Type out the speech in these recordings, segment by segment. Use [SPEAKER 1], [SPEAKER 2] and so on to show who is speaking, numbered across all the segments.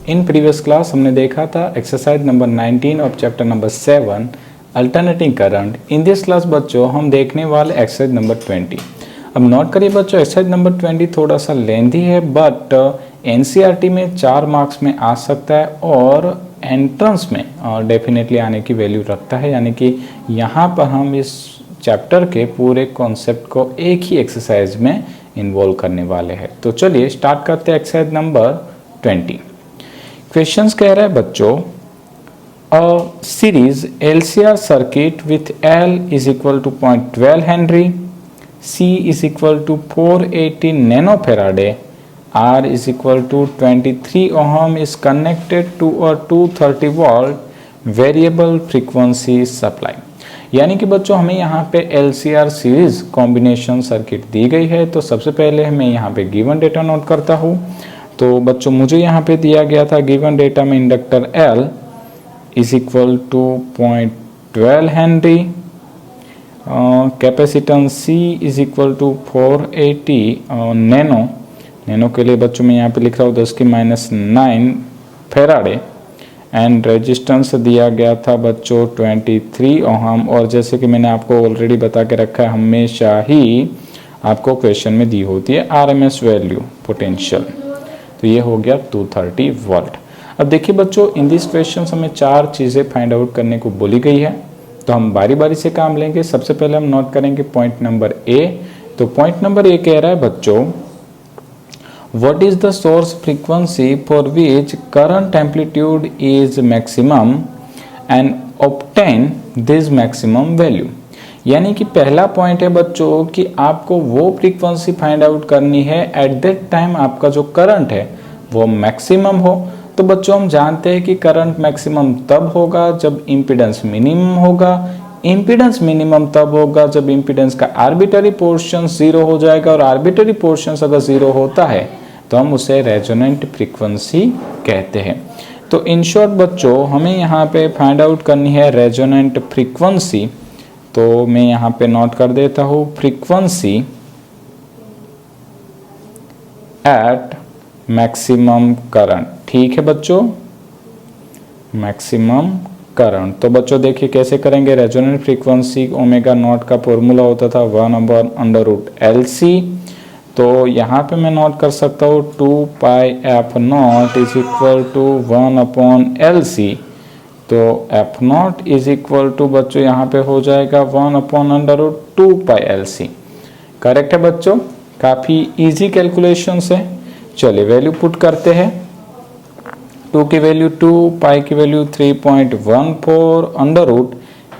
[SPEAKER 1] In previous class हमने देखा था exercise number 19 of chapter number 7 alternating current. In this class बच्चों हम देखने वाले एक्सरसाइज नंबर 20। अब नोट करिए बच्चों, एक्सरसाइज नंबर 20 थोड़ा सा लेंथी है बट एनसीईआरटी में 4 मार्क्स में आ सकता है और एंट्रेंस में डेफिनेटली आने की वैल्यू रखता है। यानी कि यहाँ पर हम इस चैप्टर के पूरे कॉन्सेप्ट को एक ही एक्सरसाइज में इन्वॉल्व करने वाले हैं। तो चलिए स्टार्ट करते हैं एक्सरसाइज नंबर 20। क्वेश्चंस कह रहा है बच्चों, a series LCR circuit with L is equal to 0.12 henry, C is equal to 480 nano farad, R is equal to 23 ohm is connected to a 230 volt variable frequency supply. यानी कि बच्चों हमें यहाँ पे LCR सीरीज कॉम्बिनेशन सर्किट दी गई है। तो सबसे पहले मैं यहाँ पे गिवन डेटा नोट करता हूँ। तो बच्चों मुझे यहाँ पे दिया गया था गिवन डेटा में inductor L is equal to 0.12 henry, capacitance C is equal to 480 nano के लिए बच्चों मैं यहाँ पे लिख रहा हूँ 10⁻⁹ फेराडे एंड रेजिस्टेंस दिया गया था बच्चों 23 ओहम। और जैसे कि मैंने आपको ऑलरेडी बता के रखा है, हमेशा ही आपको क्वेश्चन में दी होती है RMS वैल्यू पोटेंशियल। तो ये हो गया 230 वोल्ट। अब देखिए बच्चों, इन दिस क्वेश्चन हमें 4 चीज़ें फाइंड आउट करने को बोली गई है। तो हम बारी बारी से काम लेंगे। सबसे पहले हम नोट करेंगे पॉइंट नंबर A। तो पॉइंट नंबर A कह रहा है बच्चों, what is the source frequency for which current amplitude is maximum and obtain this maximum value। यानी कि पहला पॉइंट है बच्चों कि आपको वो फ्रीक्वेंसी फाइंड आउट करनी है एट दैट टाइम आपका जो करंट है वो मैक्सिमम हो। तो बच्चों हम जानते हैं कि करंट मैक्सिमम तब होगा जब इम्पीडेंस मिनिमम होगा। इम्पीडेंस मिनिमम तब होगा जब इम्पीडेंस का आर्बिटरी पोर्शन 0 हो जाएगा, और आर्बिटरी पोर्शन अगर 0 होता है तो हम उसे रेजोनेंट फ्रीक्वेंसी कहते हैं। तो इन शॉर्ट बच्चों हमें यहाँ पे फाइंड आउट करनी है रेजोनेंट फ्रीक्वेंसी। तो मैं यहाँ पे नोट कर देता हूँ फ्रीक्वेंसी एट मैक्सिमम करंट। ठीक है बच्चों, मैक्सिमम करंट। तो बच्चों देखिए कैसे करेंगे। रेजोनेंट फ्रीक्वेंसी ओमेगा नॉट का फॉर्मूला होता था 1/√LC। तो यहाँ पे मैं नोट कर सकता हूँ 2πf0 is equal to 1/LC। तो f0 इज इक्वल टू बच्चों यहाँ पे हो जाएगा 1/√2πLC। करेक्ट है बच्चों, काफ़ी इजी कैलकुलेशन है। चलिए वैल्यू पुट करते हैं। 2 की वैल्यू 2, पाई की वैल्यू 3.14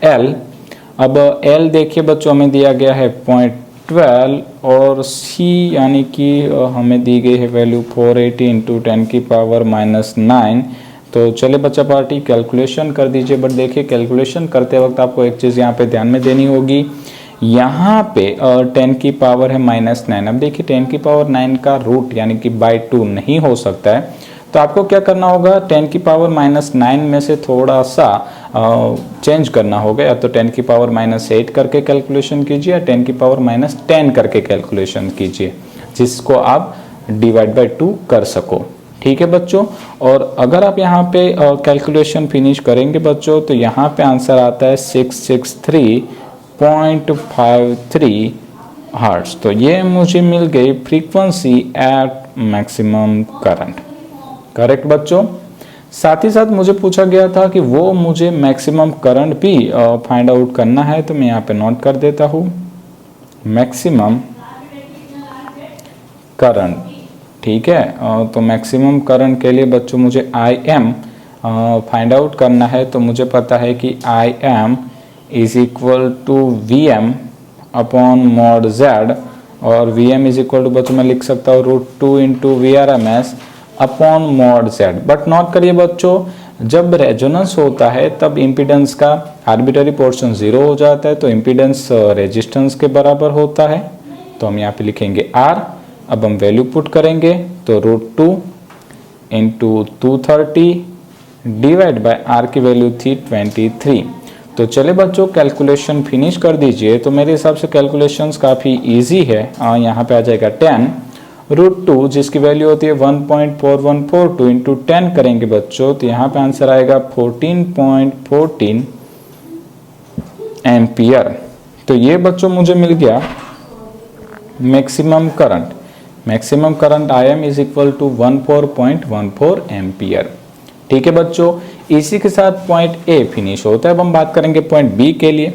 [SPEAKER 1] √L। अब L देखिए बच्चों हमें दिया गया है 0.12 और C यानी कि हमें दी गई है वैल्यू 480 इंटू 10⁻⁹। तो चले बच्चा पार्टी कैलकुलेशन कर दीजिए। बट देखिए कैलकुलेशन करते वक्त आपको एक चीज़ यहाँ पे ध्यान में देनी होगी। यहाँ पे 10⁻⁹। अब देखिए 10⁻⁹ का रूट यानी कि बाय 2 नहीं हो सकता है। तो आपको क्या करना होगा, 10⁻⁹ में से थोड़ा सा चेंज करना होगा। या तो 10⁻⁸ करके कैलकुलेशन कीजिए या 10⁻⁻10 करके कैलकुलेशन कीजिए, जिसको आप डिवाइड बाय 2 कर सको। ठीक है बच्चों। और अगर आप यहाँ पे कैलकुलेशन फिनिश करेंगे बच्चों तो यहाँ पे आंसर आता है 663.53 हर्ट्ज। तो ये मुझे मिल गई frequency at maximum current. Correct बच्चों। साथ ही साथ मुझे पूछा गया था कि वो मुझे मैक्सिमम करंट भी फाइंड आउट करना है। तो मैं यहाँ पे नोट कर देता हूँ मैक्सिमम करंट। ठीक है, तो मैक्सिमम करंट के लिए बच्चों मुझे IM फाइंड आउट करना है। तो मुझे पता है कि IM is equal to VM upon mod Z। और VM इज इक्वल टू बच्चों मैं लिख सकता हूँ √2 into VRMS upon mod Z। But note करिए बच्चों, जब रेजोनेंस होता है तब इम्पीडेंस का आर्बिटरी पोर्शन 0 हो जाता है। तो इम्पीडेंस रेजिस्टेंस के बराबर होता है। तो हम यहाँ पे लिखेंगे R। अब हम वैल्यू पुट करेंगे तो √2 इंटू 230 डिवाइड बाय R की वैल्यू थी 23। तो चले बच्चों कैलकुलेशन फिनिश कर दीजिए। तो मेरे हिसाब से कैलकुलेशंस काफ़ी इजी है। यहाँ पे आ जाएगा 10 √2 जिसकी वैल्यू होती है 1.4142 इंटू 10 करेंगे बच्चों, तो यहाँ पे आंसर आएगा 14.14 एम्पियर। तो ये बच्चों मुझे मिल गया maximum current. Maximum current IM is equal to 14.14 ampere. ठीक है बच्चों, इसी के साथ पॉइंट ए फिनिश होता है। अब हम बात करेंगे पॉइंट बी के लिए।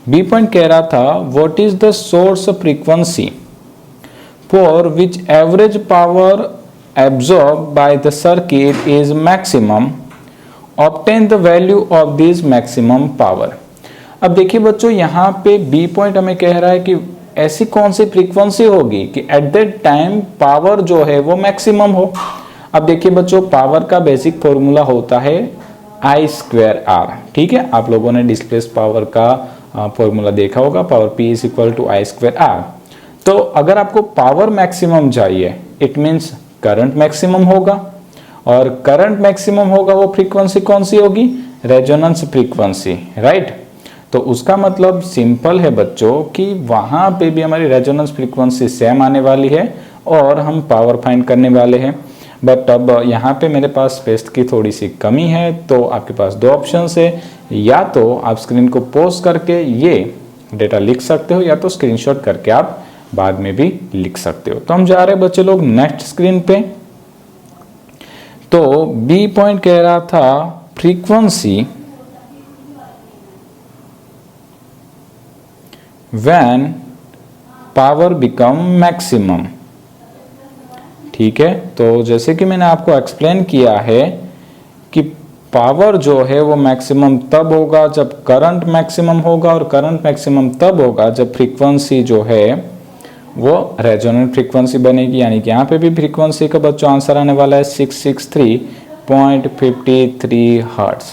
[SPEAKER 1] बी पॉइंट कह रहा था what is the source frequency for which average power absorb by the circuit is maximum, obtain the value of this maximum power. अब देखिए बच्चों, यहाँ पे बी पॉइंट हमें कह रहा है कि ऐसी कौन सी फ्रीक्वेंसी होगी कि एट दैट टाइम पावर जो है वो मैक्सिमम हो। अब देखिए बच्चों, पावर का बेसिक फॉर्मूला होता है I²R। ठीक है, आप लोगों ने डिस्प्लेस पावर का फॉर्मूला देखा होगा, power P is equal to I²R। तो अगर आपको पावर मैक्सिमम चाहिए इट मीन्स करंट मैक्सिमम होगा, और करंट मैक्सिमम होगा वो फ्रीक्वेंसी कौन सी होगी? Resonance frequency, right. तो उसका मतलब सिंपल है बच्चों कि वहां पे भी हमारी रेजोनेंस फ्रीक्वेंसी सेम आने वाली है और हम पावर फाइंड करने वाले हैं। बट अब यहाँ पे मेरे पास स्पेस की थोड़ी सी कमी है, तो आपके पास दो ऑप्शंस है, या तो आप स्क्रीन को पॉज करके ये डेटा लिख सकते हो, या तो स्क्रीनशॉट करके आप बाद में भी लिख सकते हो। तो हम जा रहे हैं बच्चे लोग नेक्स्ट स्क्रीन पे। तो बी पॉइंट कह रहा था frequency when power become maximum। ठीक है, तो जैसे कि मैंने आपको एक्सप्लेन किया है कि पावर जो है वो मैक्सिमम तब होगा जब करंट मैक्सिमम होगा, और करंट मैक्सिमम तब होगा जब फ्रीक्वेंसी जो है वो रेजोनेंट फ्रीक्वेंसी बनेगी। यानी कि यहाँ पे भी फ्रीक्वेंसी का बच्चों आंसर आने वाला है 663.53 हर्ट्ज।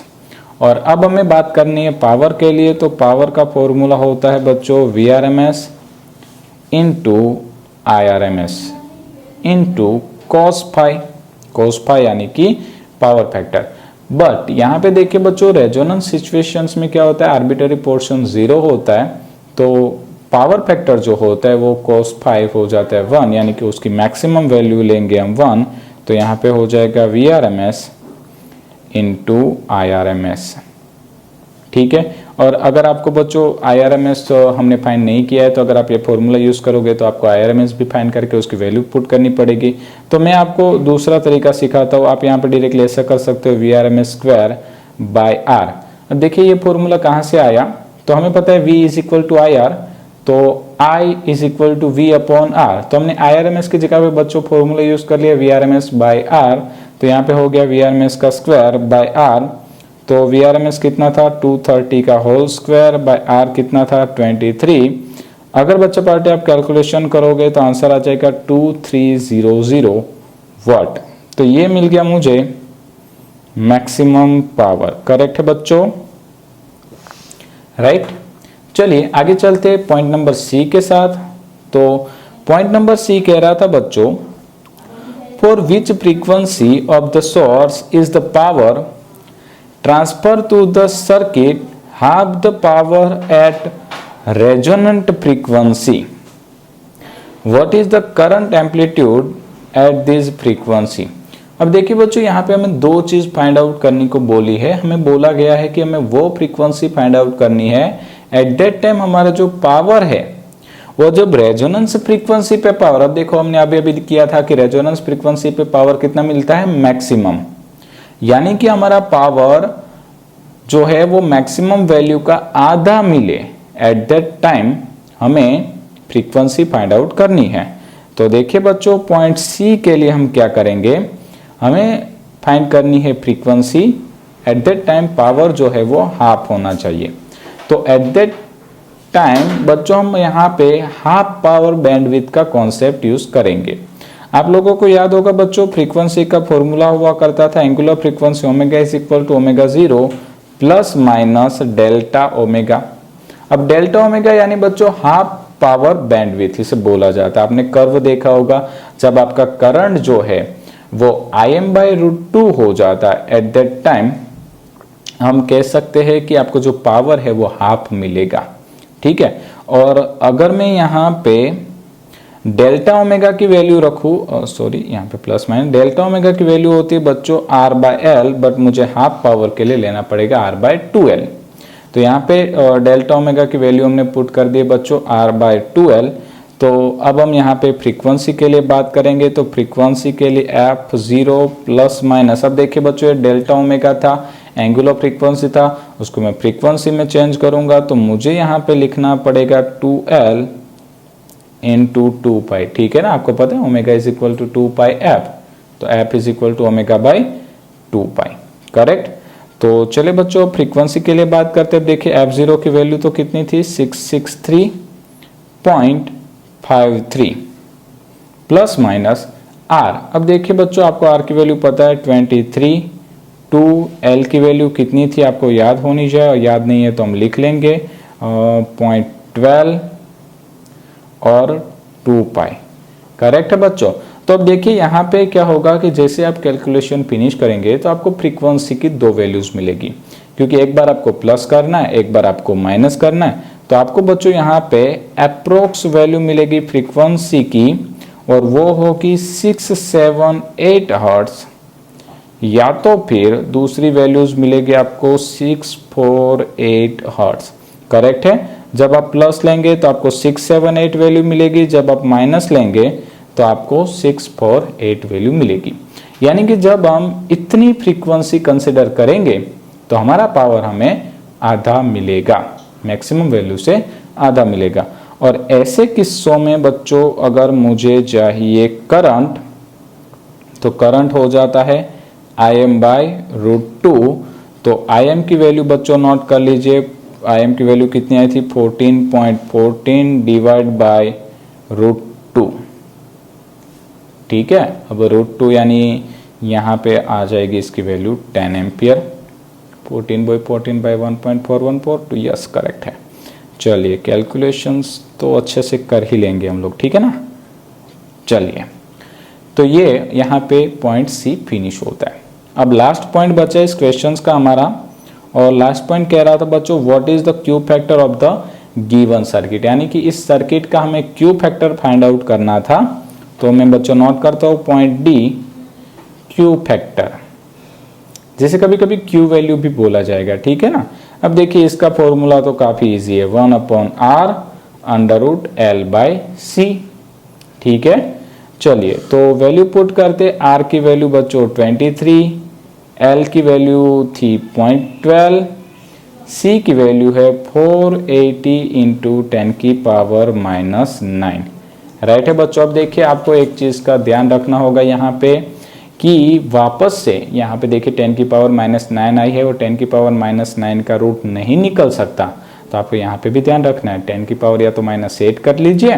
[SPEAKER 1] और अब हमें बात करनी है पावर के लिए। तो पावर का फॉर्मूला होता है बच्चों VRMS into IRMS into cos phi यानी कि पावर फैक्टर। बट यहाँ पे देखिए बच्चों, रेजोनेंस सिचुएशंस में क्या होता है, आर्बिट्ररी पोर्शन 0 होता है, तो पावर फैक्टर जो होता है वो cos फाई हो जाता है 1, यानी कि उसकी मैक्सिमम वैल्यू लेंगे हम 1, तो यहाँ पे हो जाएगा VRMS इंटू IRMS। ठीक है, और अगर आपको बच्चों IRMS तो हमने फाइंड नहीं किया है, तो अगर आप ये फॉर्मूला यूज करोगे तो आपको IRMS भी फाइंड करके उसकी वैल्यू पुट करनी पड़ेगी। तो मैं आपको दूसरा तरीका सिखाता हूँ, आप यहाँ पर डायरेक्टली ऐसा कर सकते हो VRMS²/R। देखिए ये फॉर्मूला कहाँ से आया, तो हमें पता है V is equal to IR, तो I is equal to V/R। तो हमने IRMS की जगह पे बच्चों फॉर्मूला यूज कर लिया VRMS/R, तो यहाँ पे हो गया VRMS का स्क्वायर/R। तो VRMS कितना था 230 का होल स्क्वायर बाय R कितना था 23। अगर बच्चा पार्टी आप कैलकुलेशन करोगे तो आंसर आ जाएगा 2300 वाट। तो ये मिल गया मुझे मैक्सिमम पावर। करेक्ट है बच्चों, राइट। चलिए आगे चलते पॉइंट नंबर सी के साथ। तो पॉइंट नंबर सी कह रहा था बच्चों, for which frequency of the source is the power transfer to the circuit half the power at resonant frequency, what is the current amplitude at this frequency. अब देखिए बच्चों, यहाँ पे हमें दो चीज फाइंड आउट करने को बोली है। हमें बोला गया है कि हमें वो फ्रीक्वेंसी फाइंड आउट करनी है एट दैट टाइम हमारा जो पावर है वो जब रेजोनेंस फ्रीक्वेंसी पे पावर, अब देखो हमने अभी किया था कि रेजोनेंस फ्रीक्वेंसी पे पावर कितना मिलता है, मैक्सिमम, यानी कि हमारा पावर जो है वो मैक्सिमम वैल्यू का आधा मिले एट दैट टाइम हमें फ्रीक्वेंसी फाइंड आउट करनी है। तो देखिए बच्चों, पॉइंट सी के लिए हम क्या करेंगे, हमें फाइंड करनी है frequency at that time power जो है वो हाफ होना चाहिए। तो एट दैट टाइम बच्चों हम यहाँ पे हाफ पावर बैंडविड्थ का कॉन्सेप्ट यूज करेंगे। आप लोगों को याद होगा बच्चों, फ्रीक्वेंसी का फॉर्मूला हुआ करता था angular frequency omega is equal to omega 0 plus minus delta omega. अब डेल्टा ओमेगा यानी बच्चों हाफ पावर बैंडविड्थ इसे बोला जाता है। आपने कर्व देखा होगा, जब आपका करंट जो है वो Im/√2 हो जाता है एट दैट टाइम हम कह सकते हैं कि आपको जो पावर है वो हाफ मिलेगा। ठीक है, और अगर मैं यहाँ पे डेल्टा ओमेगा की वैल्यू रखूँ, सॉरी यहाँ पे प्लस माइनस, डेल्टा ओमेगा की वैल्यू होती है बच्चों आर बाय एल, बट मुझे हाफ पावर के लिए लेना पड़ेगा आर बाय 2l। तो यहाँ पे डेल्टा ओमेगा की वैल्यू हमने पुट कर दी बच्चों आर बाय 2l। तो अब हम यहाँ पे फ्रीक्वेंसी के लिए बात करेंगे, तो फ्रीक्वेंसी के लिए f0 प्लस माइनस, अब देखिए बच्चों ये डेल्टा ओमेगा था, एंगुलर फ्रीक्वेंसी था, उसको मैं फ्रीक्वेंसी में चेंज करूंगा, तो मुझे यहाँ पे लिखना पड़ेगा 2l इंटू 2 पाई। ठीक है ना, आपको पता है omega is equal to 2 pi F, तो F is equal to omega by 2 pi, correct. तो चले बच्चों फ्रीक्वेंसी के लिए बात करते हैं। देखिए f0 की वैल्यू तो कितनी थी 663.53 प्लस माइनस r। अब देखिए बच्चों आपको r की वैल्यू पता है 23, 2l की वैल्यू कितनी थी आपको याद होनी चाहिए, और याद नहीं है तो हम लिख लेंगे 0.12 और 2 पाई, करेक्ट है बच्चों। तो अब देखिए यहाँ पे क्या होगा कि जैसे आप कैलकुलेशन फिनिश करेंगे तो आपको फ्रीक्वेंसी की दो वैल्यूज मिलेगी, क्योंकि एक बार आपको प्लस करना है, एक बार आपको माइनस करना है। तो आपको बच्चों यहाँ पे अप्रोक्स वैल्यू मिलेगी फ्रीक्वेंसी की, और वो होगी 678 हर्ट्ज, या तो फिर दूसरी वैल्यूज मिलेगी आपको 648 हर्ट्ज, करेक्ट है। जब आप प्लस लेंगे तो आपको 678 वैल्यू मिलेगी, जब आप माइनस लेंगे तो आपको 648 वैल्यू मिलेगी। यानी कि जब हम इतनी फ्रीक्वेंसी कंसिडर करेंगे तो हमारा पावर हमें आधा मिलेगा, मैक्सिमम वैल्यू से आधा मिलेगा। और ऐसे किस्सों में बच्चों अगर मुझे चाहिए करंट, तो करंट हो जाता है Im बाय √2। तो Im की वैल्यू बच्चों नोट कर लीजिए, Im की वैल्यू कितनी आई थी 14.14 डिवाइड बाय √2। ठीक है, अब √2 यानी यहाँ पे आ जाएगी इसकी वैल्यू 10 एम्पियर, 14/14 बाय 1.414, तो यस करेक्ट है। चलिए कैलकुलेशंस तो अच्छे से कर ही लेंगे हम लोग, ठीक है ना। चलिए तो ये यहाँ पे पॉइंट सी फिनिश होता है। अब लास्ट पॉइंट बचा इस क्वेश्चंस का हमारा, और लास्ट पॉइंट कह रहा था बच्चों what is the Q factor of the given circuit, यानी कि इस सर्किट का हमें क्यू फैक्टर फाइंड आउट करना था। तो मैं बच्चों नोट करता हूं पॉइंट डी, क्यू फैक्टर, जिसे कभी कभी क्यू वैल्यू भी बोला जाएगा, ठीक है ना। अब देखिए इसका फॉर्मूला तो काफी इजी है, 1/r √L/C, ठीक है। चलिए तो वैल्यू पुट करते, r की वैल्यू बच्चों 23, L की वैल्यू थी 0.12, C की वैल्यू है 480 इंटू 10 की पावर -9, राइट है बच्चों। अब देखिए आपको एक चीज का ध्यान रखना होगा यहाँ पे कि वापस से यहाँ पे देखिए 10 की पावर -9 आई है, और 10 की पावर -9 का रूट नहीं निकल सकता, तो आपको यहाँ पे भी ध्यान रखना है 10 की पावर या तो -8 कर लीजिए,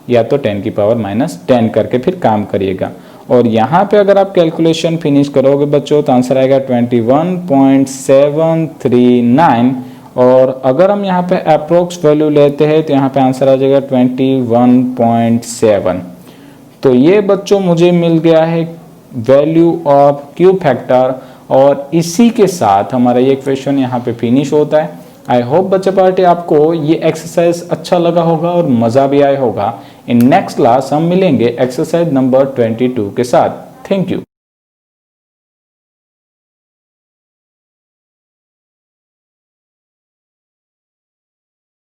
[SPEAKER 1] या तो 10 की पावर -10 करके फिर काम करिएगा। और यहाँ पे अगर आप कैलकुलेशन फिनिश करोगे बच्चों तो आंसर आएगा 21.739, और अगर हम यहाँ पे अप्रोक्स वैल्यू लेते हैं तो यहाँ पे आंसर आ जाएगा 21.7। तो ये बच्चों मुझे मिल गया है वैल्यू ऑफ क्यू फैक्टर, और इसी के साथ हमारा ये क्वेश्चन यहाँ पे फिनिश होता है। आई होप बच्चे पार्टी आपको ये एक्सरसाइज अच्छा लगा होगा और मज़ा भी आया होगा। इन नेक्स्ट क्लास हम मिलेंगे एक्सरसाइज नंबर 22 के साथ। Thank you.